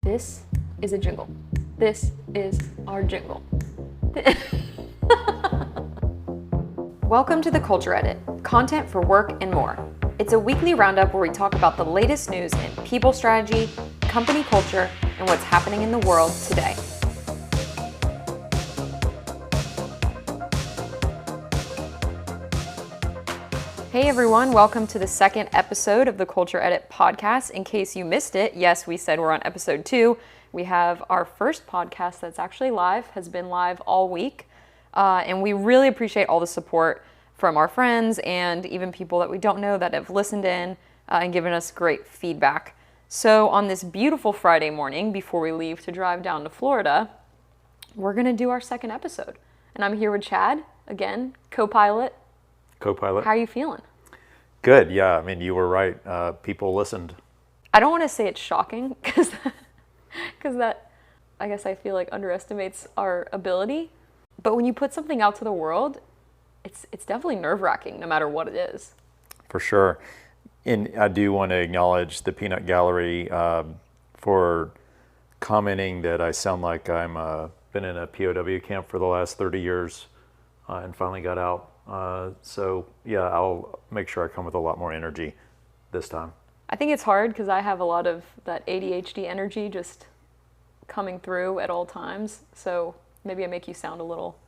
This is a jingle. This is our jingle. Welcome to the Culture Edit, content for work and more. It's a weekly roundup where we talk about the latest news in people strategy, company culture, and what's happening in the world today. Hey everyone, welcome to the second episode of the Culture Edit podcast. In case you missed it, yes, we said we're on episode 2. We have our first podcast that's actually live, has been live all week. And we really appreciate all the support from our friends and even people that we don't know that have listened in and given us great feedback. So on this beautiful Friday morning, before we leave to drive down to Florida, we're going to do our second episode. And I'm here with Chad, again, co-pilot. How are you feeling? Good, yeah. I mean, you were right. People listened. I don't want to say it's shocking because that, I guess I feel like underestimates our ability. But when you put something out to the world, it's definitely nerve-wracking no matter what it is. For sure. And I do want to acknowledge the Peanut Gallery for commenting that I sound like I'm been in a POW camp for the last 30 years and finally got out. So yeah, I'll make sure I come with a lot more energy this time. I think it's hard because I have a lot of that ADHD energy just coming through at all times. So maybe I make you sound a little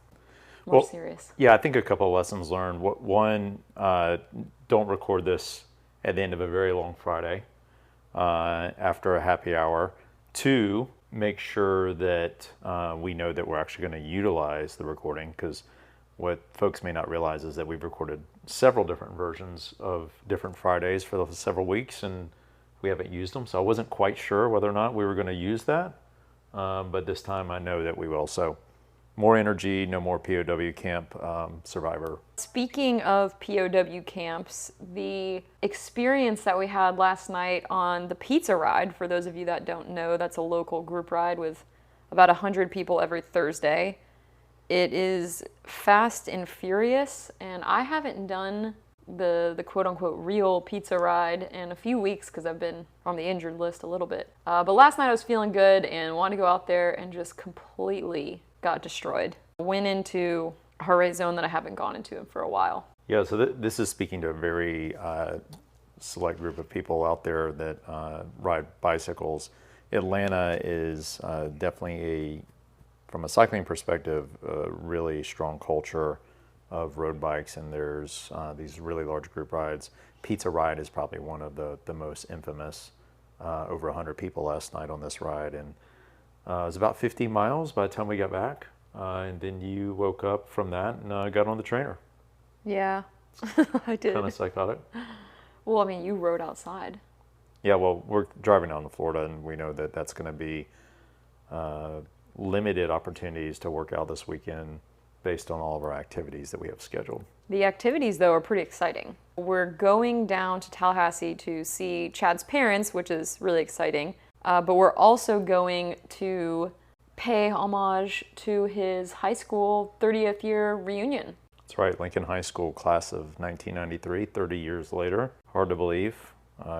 more serious. Yeah, I think a couple of lessons learned. One, don't record this at the end of a very long Friday after a happy hour. 2, make sure that we know that we're actually going to utilize the recording, because what folks may not realize is that we've recorded several different versions of different Fridays for the several weeks, and we haven't used them. So I wasn't quite sure whether or not we were going to use that, but this time I know that we will. So more energy, no more POW camp survivor. Speaking of POW camps, the experience that we had last night on the pizza ride, for those of you that don't know, that's a local group ride with about 100 people every Thursday. It is fast and furious, and I haven't done the quote-unquote real pizza ride in a few weeks because I've been on the injured list a little bit. But last night I was feeling good and wanted to go out there and just completely got destroyed. Went into a hurry zone that I haven't gone into for a while. Yeah, so this is speaking to a very select group of people out there that ride bicycles. Atlanta is definitely from a cycling perspective, a really strong culture of road bikes, and there's these really large group rides. Pizza Ride is probably one of the most infamous. Over 100 people last night on this ride, and it was about 50 miles by the time we got back, and then you woke up from that and got on the trainer. Yeah, I did. Kind of psychotic. Well, I mean, you rode outside. Yeah, well, we're driving down to Florida, and we know that that's going to be limited opportunities to work out this weekend based on all of our activities that we have scheduled. The activities, though, are pretty exciting. We're going down to Tallahassee to see Chad's parents, which is really exciting, but we're also going to pay homage to his high school 30th year reunion. That's right, Lincoln High School class of 1993, 30 years later. Hard to believe.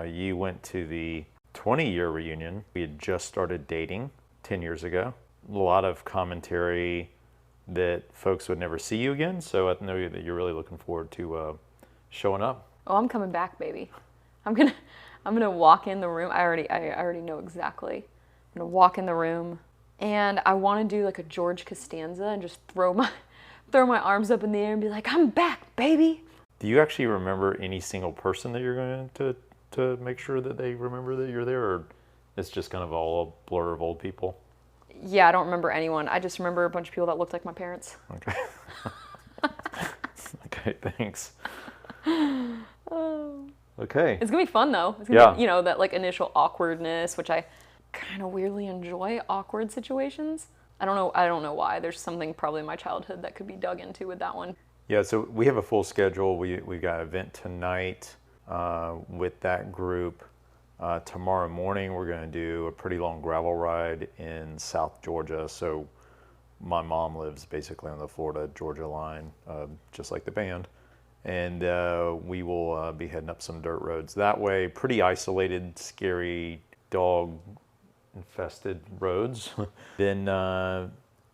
You went to the 20-year reunion. We had just started dating 10 years ago. A lot of commentary that folks would never see you again, so I know that you're really looking forward to showing up. Oh, I'm coming back, baby. I'm gonna walk in the room. I already know exactly. I'm gonna walk in the room, and I want to do like a George Costanza and just throw my arms up in the air and be like, "I'm back, baby." Do you actually remember any single person that you're going to make sure that they remember that you're there, or it's just kind of all a blur of old people? Yeah, I don't remember anyone. I just remember a bunch of people that looked like my parents. Okay. Okay, thanks. Okay. It's gonna be fun though. It's gonna be, that like initial awkwardness, which I kind of weirdly enjoy awkward situations. I don't know why. There's something probably in my childhood that could be dug into with that one. Yeah, so we have a full schedule. We've got an event tonight with that group. Tomorrow morning, we're going to do a pretty long gravel ride in South Georgia. So my mom lives basically on the Florida-Georgia line, just like the band. And we will be heading up some dirt roads that way. Pretty isolated, scary, dog infested roads. Then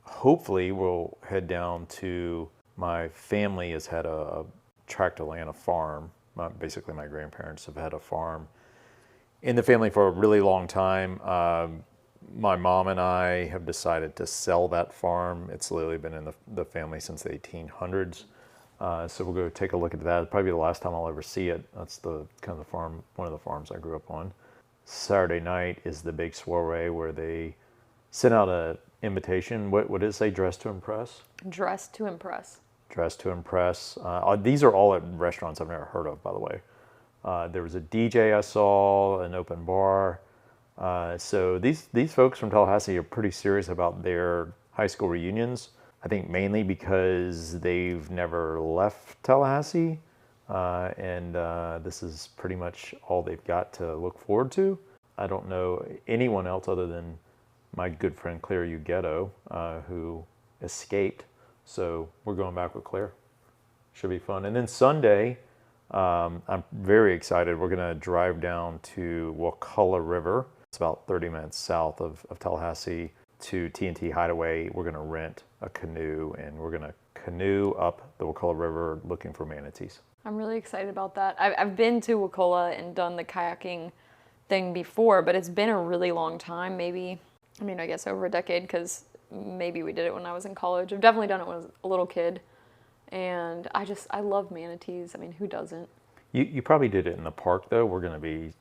hopefully we'll head down to, my family has had a tract of land, a farm. Basically my grandparents have had a farm in the family for a really long time. My mom and I have decided to sell that farm. It's literally been in the family since the 1800s. So we'll go take a look at that. It'll probably be the last time I'll ever see it. That's the kind of the farm, one of the farms I grew up on. Saturday night is the big soiree where they send out an invitation. What did it say? Dress to impress? Dress to impress. Dress to impress. These are all at restaurants I've never heard of, by the way. There was a DJ I saw, an open bar. So these folks from Tallahassee are pretty serious about their high school reunions. I think mainly because they've never left Tallahassee, and this is pretty much all they've got to look forward to. I don't know anyone else other than my good friend Claire Ughetto, who escaped. So we're going back with Claire. Should be fun. And then Sunday, I'm very excited. We're going to drive down to Wakulla River. It's about 30 minutes south of Tallahassee to T&T Hideaway. We're going to rent a canoe and we're going to canoe up the Wakulla River looking for manatees. I'm really excited about that. I've been to Wakulla and done the kayaking thing before, but it's been a really long time, maybe, I guess over a decade, because maybe we did it when I was in college. I've definitely done it when I was a little kid, and I love manatees. Who doesn't? You probably did it in the park, though. We're going to be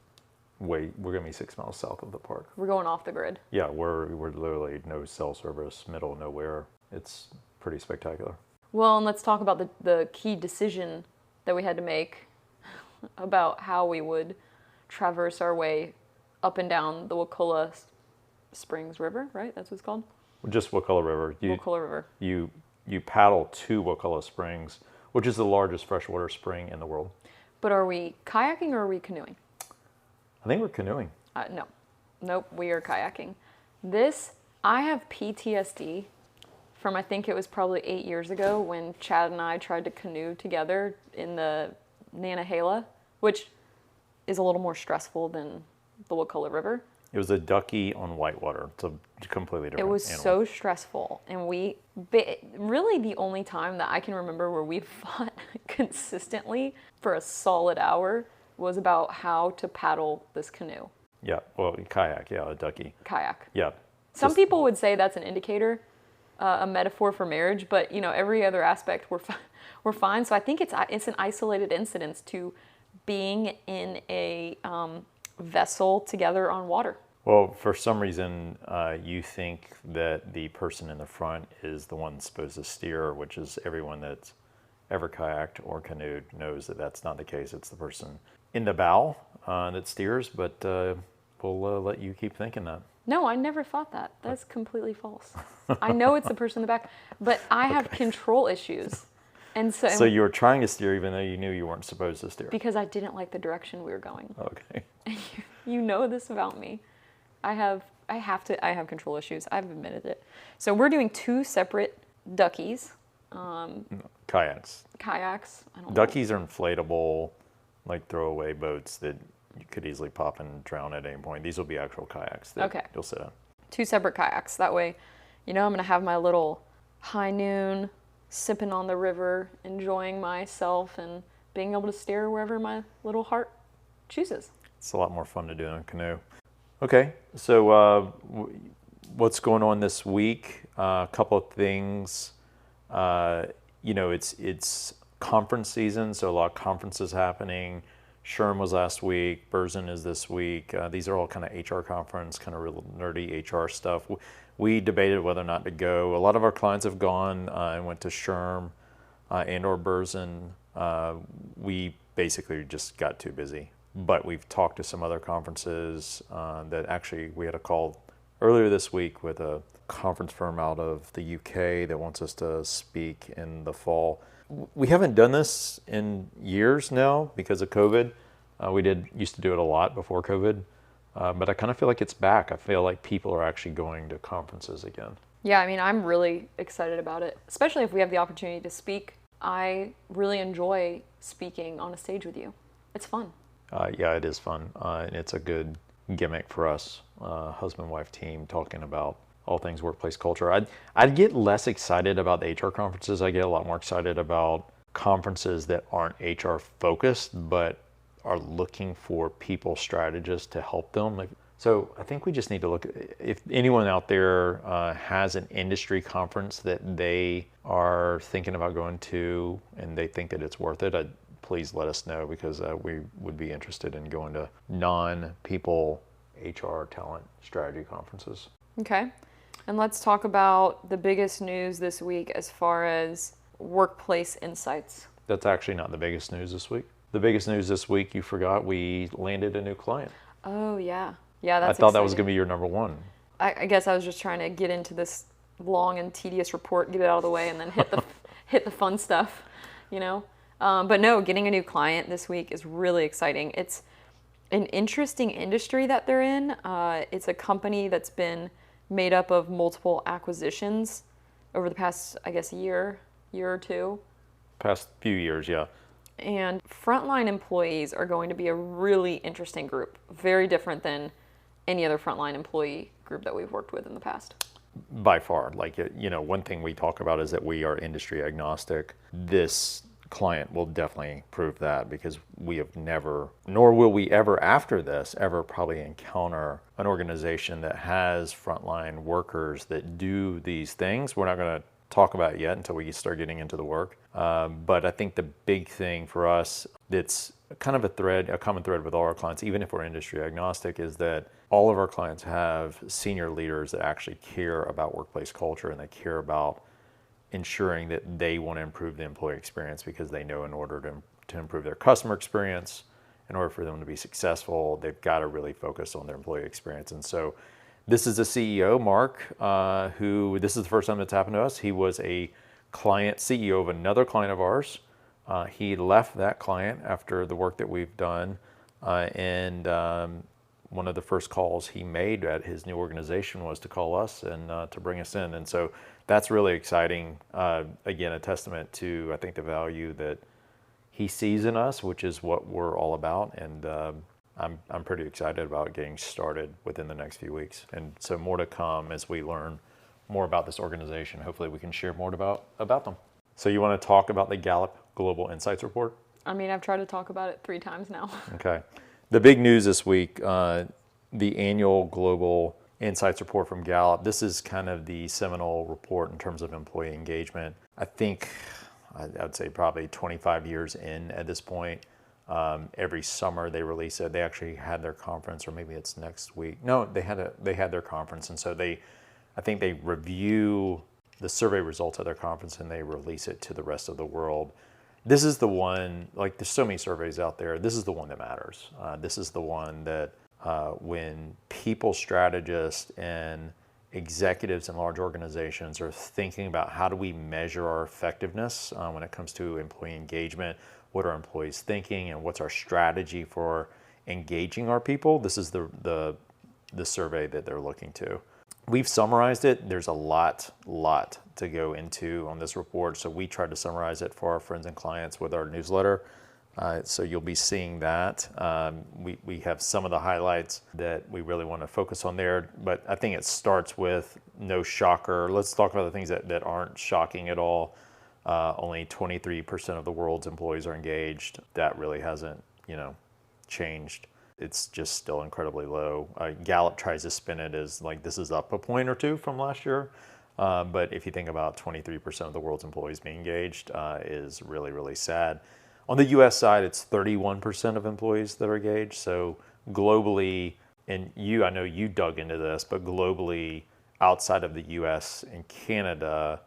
6 miles south of the park. We're going off the grid. Yeah, we're literally no cell service, middle of nowhere. It's pretty spectacular. Well, and let's talk about the key decision that we had to make about how we would traverse our way up and down the Wakulla Springs River, right? That's what it's called? Just Wakulla River. Wakulla River. You paddle to Wakulla Springs, which is the largest freshwater spring in the world. But are we kayaking or are we canoeing? I think we're canoeing. No. Nope, we are kayaking. I have PTSD from, I think it was probably 8 years ago when Chad and I tried to canoe together in the Nantahala, which is a little more stressful than the Wakulla River. It was a ducky on whitewater. It's a completely different It was animal. so stressful. And really the only time that I can remember where we fought consistently for a solid hour was about how to paddle this canoe. Yeah, well, kayak, yeah, a ducky. Kayak. Yeah. Some people would say that's an indicator, a metaphor for marriage, but every other aspect we're fine. So I think it's an isolated incident to being in a vessel together on water. Well, for some reason, you think that the person in the front is the one supposed to steer, which is everyone that's ever kayaked or canoed knows that that's not the case. It's the person in the bow that steers, but we'll let you keep thinking that. No, I never thought that. That's completely false. I know it's the person in the back, but I have control issues. And so you were trying to steer even though you knew you weren't supposed to steer? Because I didn't like the direction we were going. Okay. And you know this about me. I have control issues. I've admitted it. So we're doing 2 separate duckies. Kayaks. Kayaks. Duckies are inflatable, like throwaway boats that you could easily pop and drown at any point. These will be actual kayaks that you'll sit on. 2 separate kayaks. That way, I'm going to have my little high noon, sipping on the river, enjoying myself, and being able to steer wherever my little heart chooses. It's a lot more fun to do in a canoe. Okay, so what's going on this week? A couple of things. It's conference season, so a lot of conferences happening. SHRM was last week. Burson is this week. These are all kind of HR conference, kind of real nerdy HR stuff. We debated whether or not to go. A lot of our clients have gone and went to SHRM and or Burson. We basically just got too busy. But we've talked to some other conferences that actually we had a call earlier this week with a conference firm out of the UK that wants us to speak in the fall. We haven't done this in years now because of COVID. We used to do it a lot before COVID, but I kind of feel like it's back. I feel like people are actually going to conferences again. Yeah, I'm really excited about it, especially if we have the opportunity to speak. I really enjoy speaking on a stage with you. It's fun. Yeah, it is fun, and it's a good gimmick for us husband-wife team talking about all things workplace culture. I'd get less excited about the HR conferences. I get a lot more excited about conferences that aren't HR focused, but are looking for people strategists to help them. So I think we just need to look, if anyone out there has an industry conference that they are thinking about going to and they think that it's worth it, please let us know, because we would be interested in going to non-people HR talent strategy conferences. Okay. And let's talk about the biggest news this week as far as workplace insights. That's actually not the biggest news this week. The biggest news this week, you forgot, we landed a new client. Oh, yeah. Yeah, that's I thought exciting. that was going to be your number one. I guess I was just trying to get into this long and tedious report, get it out of the way, and then hit the fun stuff, you know? But no, getting a new client this week is really exciting. It's an interesting industry that they're in. It's a company that's been made up of multiple acquisitions over the past, I guess, year or two. Past few years, yeah. And frontline employees are going to be a really interesting group, very different than any other frontline employee group that we've worked with in the past. By far. One thing we talk about is that we are industry agnostic. This client will definitely prove that, because we have never, nor will we ever after this, ever probably encounter an organization that has frontline workers that do these things. We're not going to talk about it yet until we start getting into the work. But I think the big thing for us that's kind of a common thread with all our clients, even if we're industry agnostic, is that all of our clients have senior leaders that actually care about workplace culture, and they care about ensuring that they want to improve the employee experience, because they know in order to improve their customer experience, in order for them to be successful, they've got to really focus on their employee experience. And so this is the CEO, Mark, who, this is the first time that's happened to us. He was a CEO of another client of ours. He left that client after the work that we've done, and one of the first calls he made at his new organization was to call us and to bring us in. And so that's really exciting. Again, a testament to, I think, the value that he sees in us, which is what we're all about. And I'm pretty excited about getting started within the next few weeks. And so more to come as we learn more about this organization. Hopefully we can share more about them. So you want to talk about the Gallup Global Insights Report? I mean, I've tried to talk about it 3 times now. Okay. The big news this week, the annual Global Insights Report from Gallup. This is kind of the seminal report in terms of employee engagement. I think I'd say probably 25 years in at this point. Every summer they release it. They actually had their conference, or maybe it's next week. No, they had their conference, and so I think they review the survey results at their conference and they release it to the rest of the world. This is the one, like there's so many surveys out there, this is the one that matters. This is the one that when people strategists and executives in large organizations are thinking about how do we measure our effectiveness when it comes to employee engagement, what are employees thinking, and what's our strategy for engaging our people, this is the survey that they're looking to. We've summarized it. There's a lot to go into on this report, so we tried to summarize it for our friends and clients with our newsletter. So you'll be seeing that. We have some of the highlights that we really want to focus on there, but I think it starts with no shocker. Let's talk about the things that aren't shocking at all. Only 23% of the world's employees are engaged. That really hasn't, changed. It's just still incredibly low. Gallup tries to spin it as like this is up a point or two from last year. But if you think about 23% of the world's employees being engaged, is really, really sad. On the U.S. side, it's 31% of employees that are engaged. So globally, and I know you dug into this, but globally, outside of the U.S. and Canada,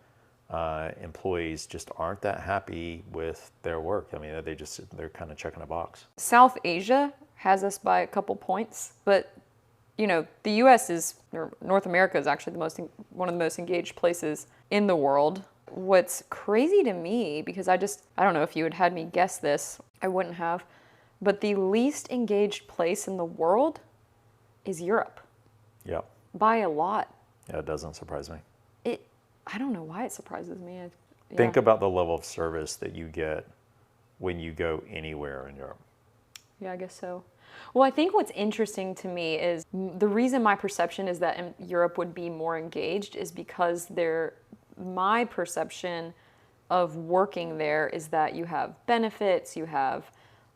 employees just aren't that happy with their work. I mean, they're kind of checking a box. South Asia has us by a couple points, but the U.S. or North America is actually one of the most engaged places in the world. What's crazy to me, because I don't know if you had me guess this, I wouldn't have, but the least engaged place in the world is Europe. Yeah. By a lot. Yeah, it doesn't surprise me. I don't know why it surprises me. Think about the level of service that you get when you go anywhere in Europe. Yeah, I guess so. Well, I think what's interesting to me is the reason my perception is that Europe would be more engaged is because my perception of working there is that you have benefits, you have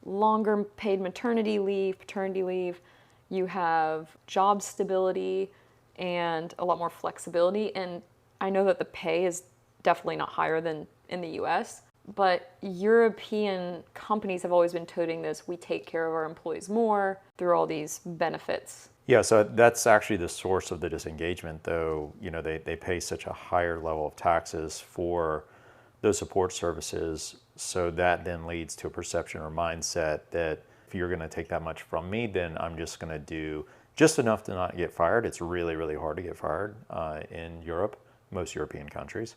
longer paid maternity leave, paternity leave, you have job stability and a lot more flexibility. And I know that the pay is definitely not higher than in the US, but European companies have always been toting this, we take care of our employees more through all these benefits. Yeah, so that's actually the source of the disengagement, though. They pay such a higher level of taxes for those support services, so that then leads to a perception or mindset that if you're going to take that much from me, then I'm just going to do just enough to not get fired. It's really, really hard to get fired in Europe, most European countries.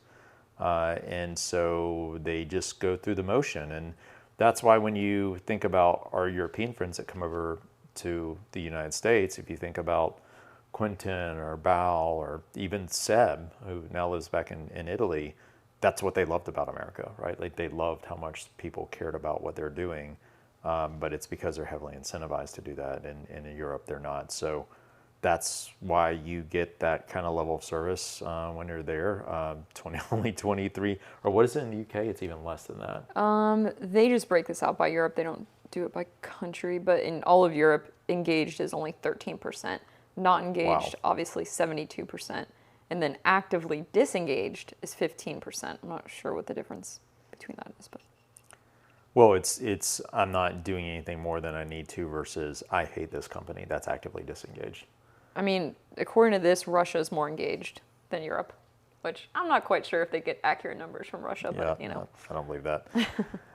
And so they just go through the motion. And that's why when you think about our European friends that come over to the United States, if you think about Quentin or Bao or even Seb, who now lives back in Italy, that's what they loved about America, right? Like they loved how much people cared about what they're doing, but it's because they're heavily incentivized to do that. And in Europe, they're not. So that's why you get that kind of level of service when you're there. Only 23, or what is it in the UK? It's even less than that. They just break this out by Europe. They don't do it by country, but in all of Europe, engaged is only 13%. Not engaged, obviously 72%. And then actively disengaged is 15%. I'm not sure what the difference between that is, but. Well, it's I'm not doing anything more than I need to versus I hate this company. That's actively disengaged. I mean, according to this, Russia is more engaged than Europe, which I'm not quite sure if they get accurate numbers from Russia, but I don't believe that.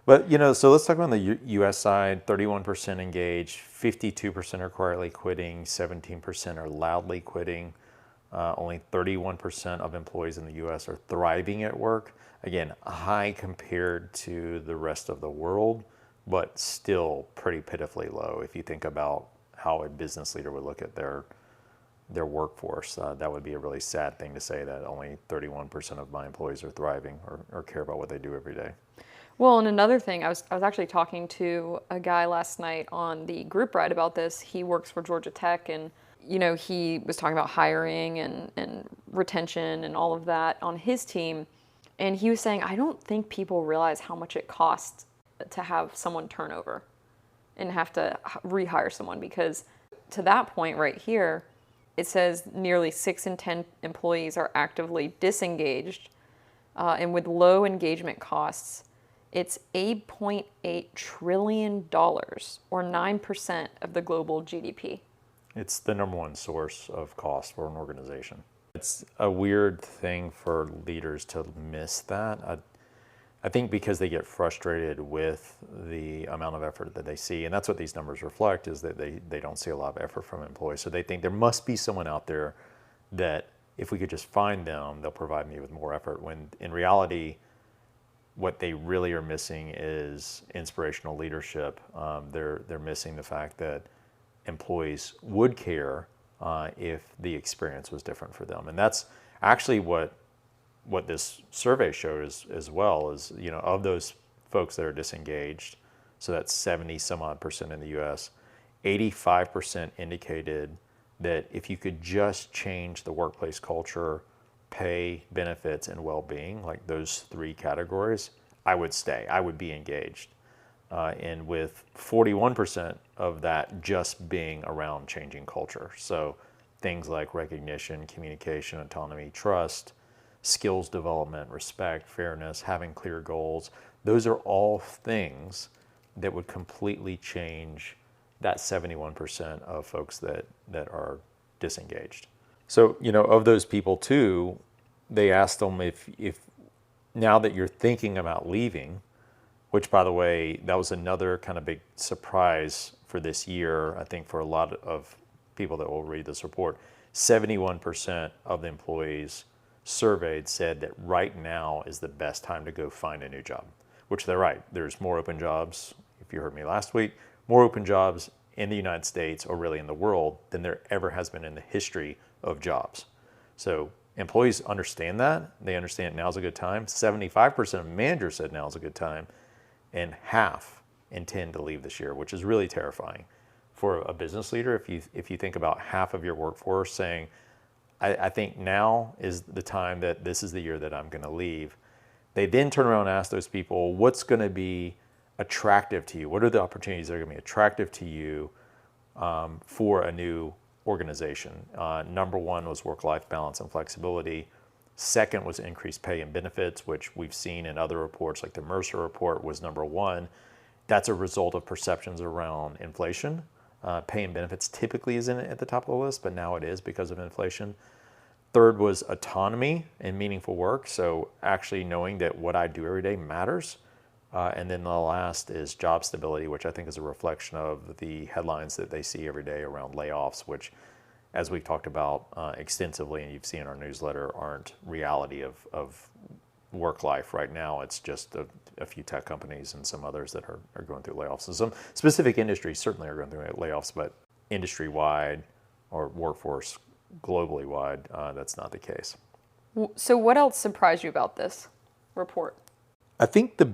But, so let's talk about the U.S. side. 31% engaged, 52% are quietly quitting, 17% are loudly quitting. Only 31% of employees in the U.S. are thriving at work. Again, high compared to the rest of the world, but still pretty pitifully low if you think about how a business leader would look at their workforce. That would be a really sad thing to say, that only 31% of my employees are thriving or care about what they do every day. Well, and another thing, I was actually talking to a guy last night on the group ride about this. He works for Georgia Tech, and he was talking about hiring and retention and all of that on his team. And he was saying, I don't think people realize how much it costs to have someone turnover and have to rehire someone, because to that point right here, it says nearly 6 in 10 employees are actively disengaged, and with low engagement costs, it's $8.8 trillion, or 9% of the global GDP. It's the number one source of cost for an organization. It's a weird thing for leaders to miss that. I think because they get frustrated with the amount of effort that they see, and that's what these numbers reflect, is that they don't see a lot of effort from employees. So they think there must be someone out there that if we could just find them, they'll provide me with more effort, when in reality, what they really are missing is inspirational leadership. They're missing the fact that employees would care if the experience was different for them. And that's actually what this survey showed as well, is, of those folks that are disengaged, so that's 70 some odd percent in the US, 85% indicated that if you could just change the workplace culture, pay, benefits, and well-being, like those three categories, I would stay, I would be engaged. And with 41% of that just being around changing culture. So things like recognition, communication, autonomy, trust, skills development, respect, fairness, having clear goals, those are all things that would completely change that 71% of folks that are disengaged. So, of those people too, they asked them if now that you're thinking about leaving, which, by the way, that was another kind of big surprise for this year, I think, for a lot of people that will read this report. 71% of the employees surveyed said that right now is the best time to go find a new job, which they're right. There's more open jobs, if you heard me last week, more open jobs in the United States, or really in the world, than there ever has been in the history of jobs. So employees understand that. They understand now's a good time. 75% of managers said now's a good time, and half intend to leave this year, which is really terrifying. for a business leader if you think about half of your workforce saying, I think now is the time that this is the year that I'm going to leave. They then turn around and ask those people, what's going to be attractive to you? What are the opportunities that are going to be attractive to you for a new organization? Number one was work-life balance and flexibility. Second was increased pay and benefits, which we've seen in other reports, like the Mercer report was number one. That's a result of perceptions around inflation. Pay and benefits typically isn't at the top of the list, but now it is because of inflation. Third was autonomy and meaningful work, so actually knowing that what I do every day matters. And then the last is job stability, which I think is a reflection of the headlines that they see every day around layoffs, which, as we've talked about extensively and you've seen in our newsletter, aren't reality of work life right now. It's just a few tech companies and some others that are going through layoffs. And some specific industries certainly are going through layoffs, but industry-wide or workforce globally wide, that's not the case. So what else surprised you about this report? I think the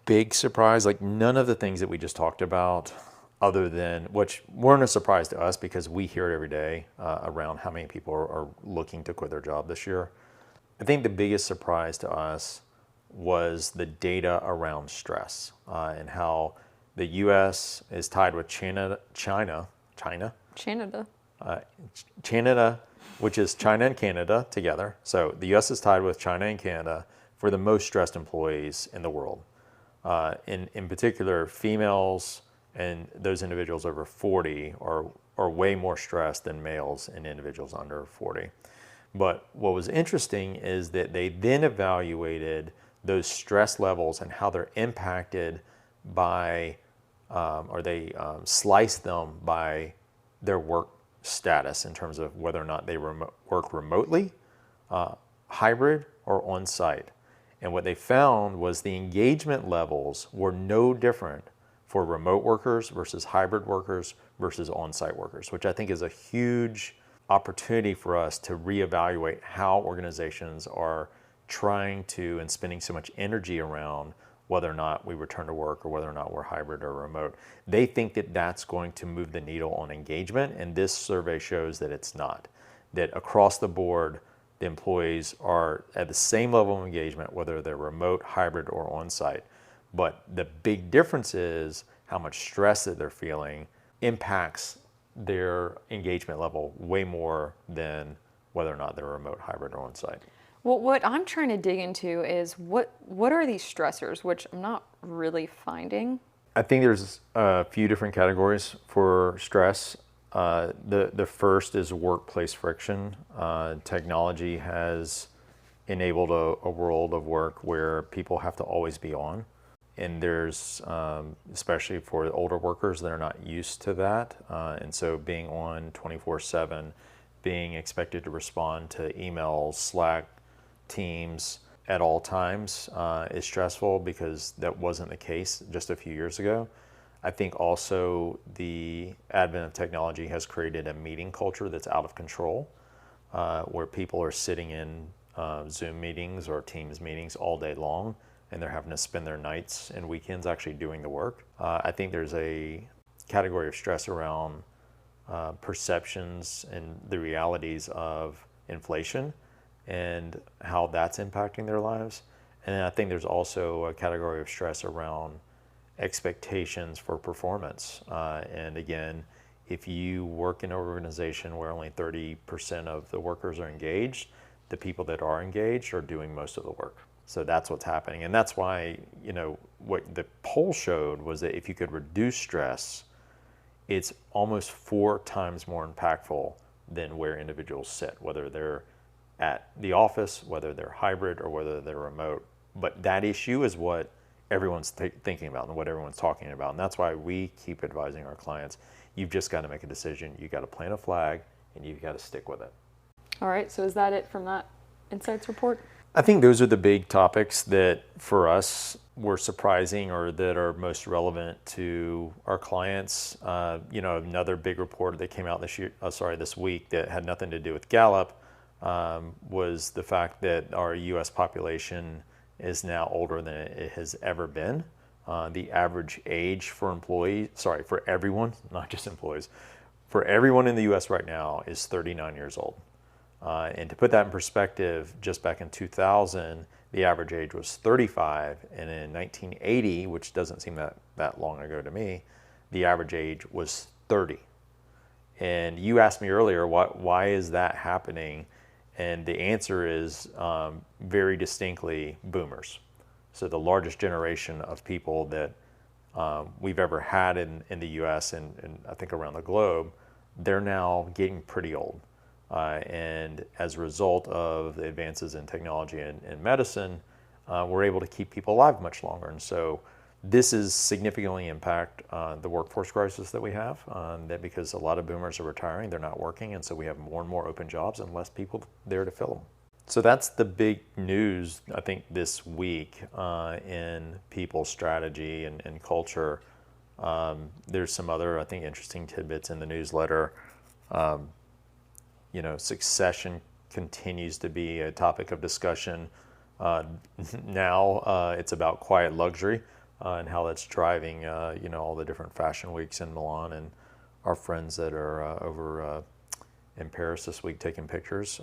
big surprise, like none of the things that we just talked about, other than, which weren't a surprise to us because we hear it every day around how many people are looking to quit their job this year. I think the biggest surprise to us was the data around stress and how the U.S. is tied with Canada, which is China and Canada together. So the U.S. is tied with China and Canada for the most stressed employees in the world. In particular, females and those individuals over 40 are way more stressed than males and individuals under 40. But what was interesting is that they then evaluated those stress levels and how they're impacted by, or they sliced them by their work status in terms of whether or not they work remotely, hybrid, or on-site. And what they found was the engagement levels were no different for remote workers versus hybrid workers versus on-site workers, which I think is a huge opportunity for us to reevaluate how organizations are trying to and spending so much energy around whether or not we return to work or whether or not we're hybrid or remote. They think that that's going to move the needle on engagement, and this survey shows that it's not. That across the board, the employees are at the same level of engagement, whether they're remote, hybrid, or on-site. But the big difference is how much stress that they're feeling impacts their engagement level way more than whether or not they're remote, hybrid, or on-site. Well, what I'm trying to dig into is what are these stressors, which I'm not really finding. I think there's a few different categories for stress. The first is workplace friction. Technology has enabled a world of work where people have to always be on. And there's, especially for the older workers that are not used to that. And so being on 24/7, being expected to respond to emails, Slack, Teams at all times is stressful because that wasn't the case just a few years ago. I think also the advent of technology has created a meeting culture that's out of control, where people are sitting in Zoom meetings or Teams meetings all day long, and they're having to spend their nights and weekends actually doing the work. I think there's a category of stress around perceptions and the realities of inflation and how that's impacting their lives. And then I think there's also a category of stress around expectations for performance. And again, if you work in an organization where only 30% of the workers are engaged, the people that are engaged are doing most of the work. So that's what's happening. And that's why, what the poll showed was that if you could reduce stress, it's almost 4 times more impactful than where individuals sit, whether they're at the office, whether they're hybrid, or whether they're remote. But that issue is what everyone's thinking about and what everyone's talking about. And that's why we keep advising our clients, you've just got to make a decision. You've got to plant a flag, and you've got to stick with it. All right, so is that it from that insights report? I think those are the big topics that for us were surprising or that are most relevant to our clients. Another big report that came out this week that had nothing to do with Gallup was the fact that our U.S. population is now older than it has ever been. the average age for for everyone, not just employees, for everyone in the U.S. right now is 39 years old. And to put that in perspective, just back in 2000, the average age was 35, and in 1980, which doesn't seem that long ago to me, the average age was 30. And you asked me earlier, why is that happening? And the answer is very distinctly boomers. So the largest generation of people that we've ever had in the U.S. and I think around the globe, they're now getting pretty old. And as a result of the advances in technology and medicine, we're able to keep people alive much longer. And so this is significantly impact the workforce crisis that we have, that because a lot of boomers are retiring, they're not working, and so we have more and more open jobs and less people there to fill them. So that's the big news, I think, this week in people's strategy and culture. There's some other, I think, interesting tidbits in the newsletter. Succession continues to be a topic of discussion. Now it's about quiet luxury and how that's driving, all the different fashion weeks in Milan and our friends that are over in Paris this week taking pictures.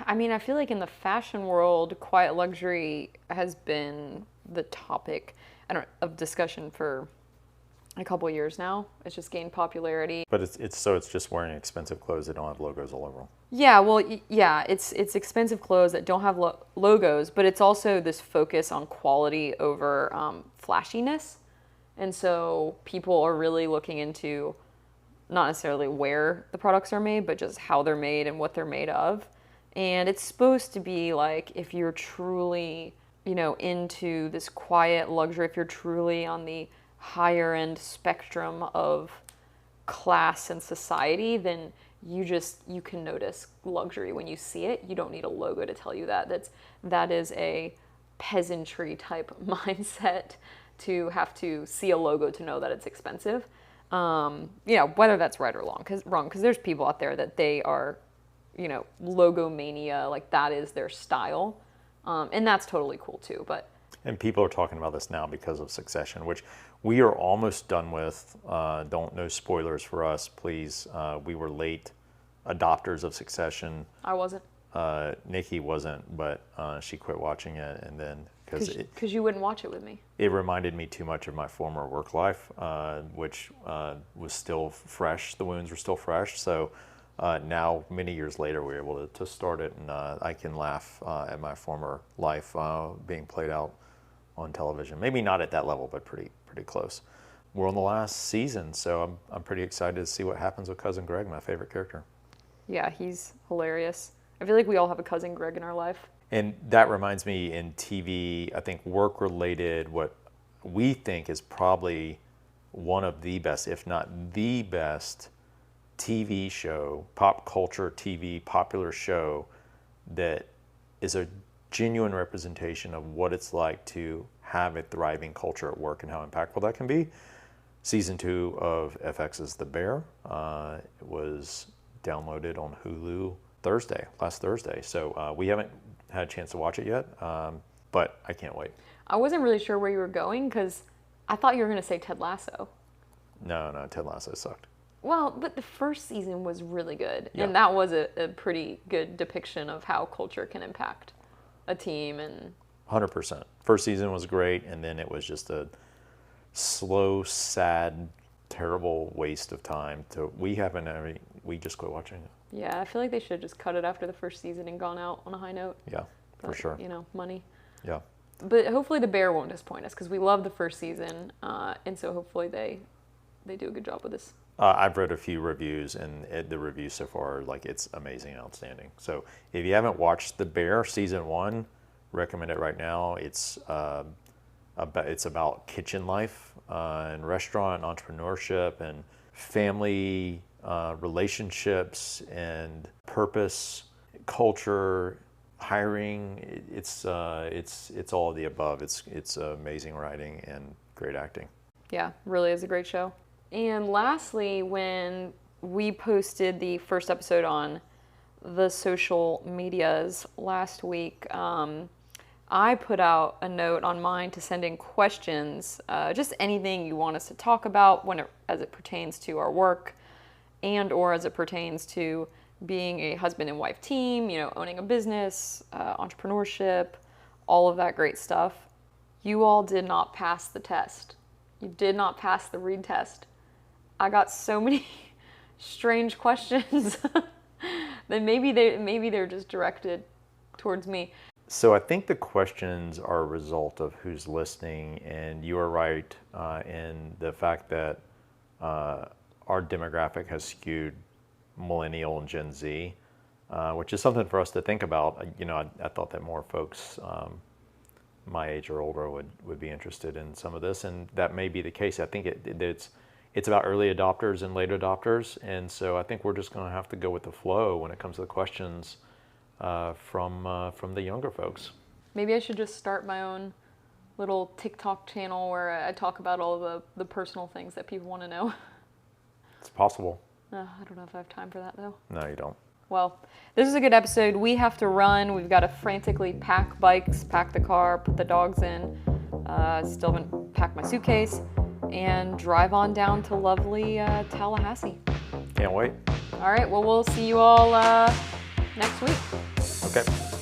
I feel like in the fashion world, quiet luxury has been the topic of discussion for a couple years now. It's just gained popularity. But it's just wearing expensive clothes that don't have logos all over them. Yeah, well, it's expensive clothes that don't have logos, but it's also this focus on quality over flashiness. And so people are really looking into not necessarily where the products are made, but just how they're made and what they're made of. And it's supposed to be like, if you're truly, into this quiet luxury, if you're truly on the higher end spectrum of class and society, then you can notice luxury when you see it. You don't need a logo to tell you that. That is a peasantry type mindset to have to see a logo to know that it's expensive. Whether that's right or wrong, because there's people out there that they are, logo mania, like that is their style. And that's totally cool too, And people are talking about this now because of Succession, which we are almost done with. No spoilers for us, please. We were late adopters of Succession. I wasn't. Nikki wasn't, but she quit watching it, and then because you wouldn't watch it with me. It reminded me too much of my former work life, which was still fresh. The wounds were still fresh. So now, many years later, we were able to start it, and I can laugh at my former life being played out on television. Maybe not at that level, but pretty close. We're on the last season, so I'm pretty excited to see what happens with Cousin Greg, my favorite character. Yeah, he's hilarious. I feel like we all have a Cousin Greg in our life. And that reminds me, in TV, I think work-related, what we think is probably one of the best, if not the best, TV show, pop culture TV popular show that is a genuine representation of what it's like to have a thriving culture at work and how impactful that can be. Season 2 of FX's The Bear. It was downloaded on Hulu last Thursday. So we haven't had a chance to watch it yet, but I can't wait. I wasn't really sure where you were going because I thought you were going to say Ted Lasso. No, Ted Lasso sucked. Well, but the first season was really good, yeah. And that was a pretty good depiction of how culture can impact a team. And 100%. First season was great, and then it was just a slow, sad, terrible waste of time. We just quit watching it. Yeah, I feel like they should have just cut it after the first season and gone out on a high note. Yeah, for sure. Money. Yeah. But hopefully The Bear won't disappoint us because we love the first season, and so hopefully they do a good job with this. I've read a few reviews, and the reviews so far are it's amazing and outstanding. So if you haven't watched The Bear season 1, recommend it right now. It's about kitchen life and restaurant entrepreneurship and family relationships and purpose, culture, hiring. It's all of the above. It's amazing writing and great acting. Yeah, really is a great show. And lastly, when we posted the first episode on the social medias last week, I put out a note on mine to send in questions, just anything you want us to talk about as it pertains to our work and or as it pertains to being a husband and wife team, owning a business, entrepreneurship, all of that great stuff. You all did not pass the test. You did not pass the read test. I got so many strange questions that maybe they're just directed towards me. So I think the questions are a result of who's listening, and you are right in the fact that our demographic has skewed millennial and Gen Z, which is something for us to think about. I thought that more folks my age or older would be interested in some of this, and that may be the case. I think it's about early adopters and late adopters, and so I think we're just going to have to go with the flow when it comes to the questions from the younger folks. Maybe I should just start my own little TikTok channel where I talk about all the personal things that people want to know. It's possible. I don't know if I have time for that, though. No, you don't. Well, this is a good episode. We have to run. We've got to frantically pack bikes, pack the car, put the dogs in. Still haven't packed my suitcase, and drive on down to lovely Tallahassee. Can't wait. All right. Well, we'll see you all next week. Okay.